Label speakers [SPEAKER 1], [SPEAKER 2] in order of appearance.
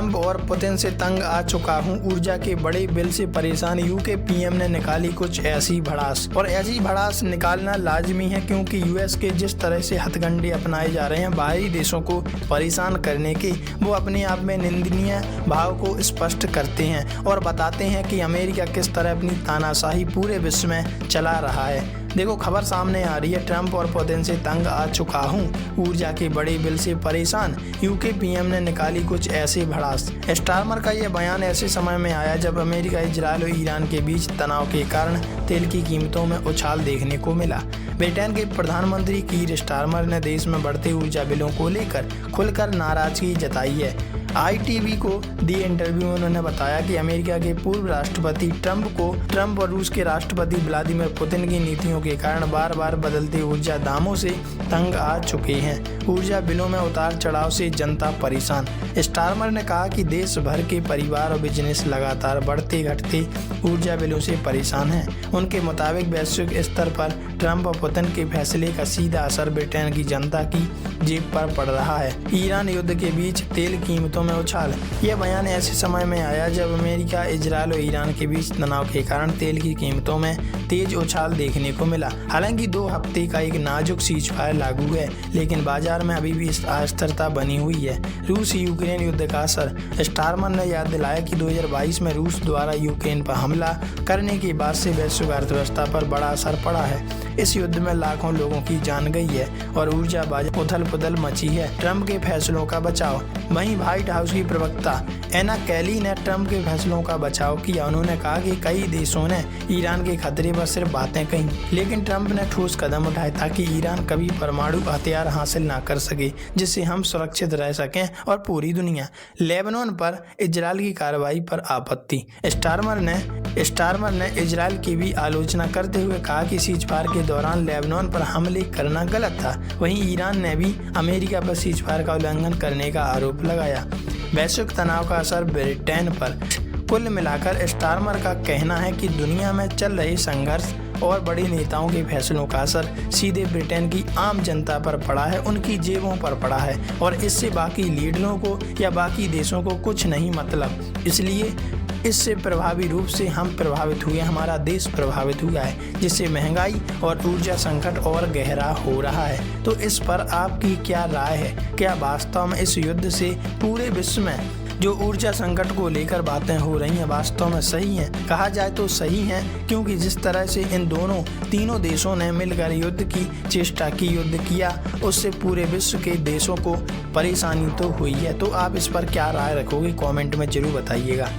[SPEAKER 1] Trump और Putin से तंग आ चुका हूं, ऊर्जा के बड़े बिल से परेशान। यूके पीएम ने निकाली कुछ ऐसी भड़ास, और ऐसी भड़ास निकालना लाजमी है क्योंकि यूएस के जिस तरह से हथकंडे अपनाए जा रहे हैं बाहरी देशों को परेशान करने के, वो अपने आप में निंदनीय भाव को स्पष्ट करते हैं और बताते हैं कि अमेरिका किस तरह अपनी तानाशाही पूरे विश्व में चला रहा है। देखो खबर सामने आ रही है, ट्रंप और पुतिन से तंग आ चुका हूं, ऊर्जा के बड़े बिल से परेशान, यूके पीएम ने निकाली कुछ ऐसे भड़ास। स्टारमर का यह बयान ऐसे समय में आया जब अमेरिका, इजरायल और ईरान के बीच तनाव के कारण तेल की कीमतों में उछाल देखने को मिला। ब्रिटेन के प्रधानमंत्री कीर स्टारमर ने देश में बढ़ते ऊर्जा बिलों को लेकर खुलकर नाराजगी जताई है। ITV को दिए इंटरव्यू में उन्होंने बताया कि अमेरिका के पूर्व राष्ट्रपति ट्रंप और रूस के राष्ट्रपति व्लादिमीर पुतिन की नीतियों के कारण बार बार बदलते ऊर्जा दामों से तंग आ चुके हैं। ऊर्जा बिलों में उतार चढ़ाव से जनता परेशान। स्टारमर ने कहा कि देश भर के परिवार और बिजनेस लगातार बढ़ते घटते ऊर्जा बिलों से परेशान हैं। उनके मुताबिक वैश्विक स्तर पर ट्रंप और पुतिन के फैसले का सीधा असर ब्रिटेन की जनता की जेब पर पड़ रहा है। ईरान युद्ध के बीच तेल कीमतों में उछाल। यह बयान ऐसे समय में आया जब अमेरिका, इजरायल और ईरान के बीच तनाव के कारण तेल की कीमतों में तेज उछाल देखने को मिला। हालांकि 2 हफ्ते का एक नाजुक सीजफायर लागू है, लेकिन बाजार में अभी भी अस्थिरता बनी हुई है। रूस यूक्रेन युद्ध का असर। स्टारमर ने याद दिलाया कि 2022 में रूस द्वारा यूक्रेन पर हमला करने के बाद से वैश्विक अर्थव्यवस्था पर बड़ा असर पड़ा है। इस युद्ध में लाखों लोगों की जान गई है और ऊर्जा बाजार उथल पुथल मची है। ट्रंप के फैसलों का बचाव। वहीं व्हाइट हाउस की प्रवक्ता एना कैली ने ट्रंप के फैसलों का बचाव किया। उन्होंने कहा कि कई देशों ने ईरान के खतरे पर सिर्फ बातें कही, लेकिन ट्रंप ने ठोस कदम उठाए ताकि ईरान कभी परमाणु हथियार हासिल ना कर सके, जिससे हम सुरक्षित रह सकें और पूरी दुनिया। लेबनान पर इजरायल की कार्रवाई पर आपत्ति। स्टारमर ने इजरायल की भी आलोचना करते हुए कहा कि सीजफायर के दौरान लेबनान पर हमले करना गलत था। वहीं ईरान ने भी अमेरिका पर सीजफायर का उल्लंघन करने का आरोप लगाया। वैश्विक तनाव का असर ब्रिटेन पर। कुल मिलाकर स्टारमर का कहना है कि दुनिया में चल रहे संघर्ष और बड़े नेताओं के फैसलों का असर सीधे ब्रिटेन की आम जनता पर पड़ा है, उनकी जेबों पर पड़ा है, और इससे बाकी लीडरों को या बाकी देशों को कुछ नहीं मतलब। इसलिए इससे प्रभावी रूप से हम प्रभावित हुए, हमारा देश प्रभावित हुआ है, जिससे महंगाई और ऊर्जा संकट और गहरा हो रहा है। तो इस पर आपकी क्या राय है? क्या वास्तव में इस युद्ध से पूरे विश्व में जो ऊर्जा संकट को लेकर बातें हो रही हैं वास्तव में सही हैं? कहा जाए तो सही हैं, क्योंकि जिस तरह से इन तीनों देशों ने मिलकर युद्ध की चेष्टा की, युद्ध किया, उससे पूरे विश्व के देशों को परेशानी तो हुई है। तो आप इस पर क्या राय रखोगे? कमेंट में जरूर बताइएगा।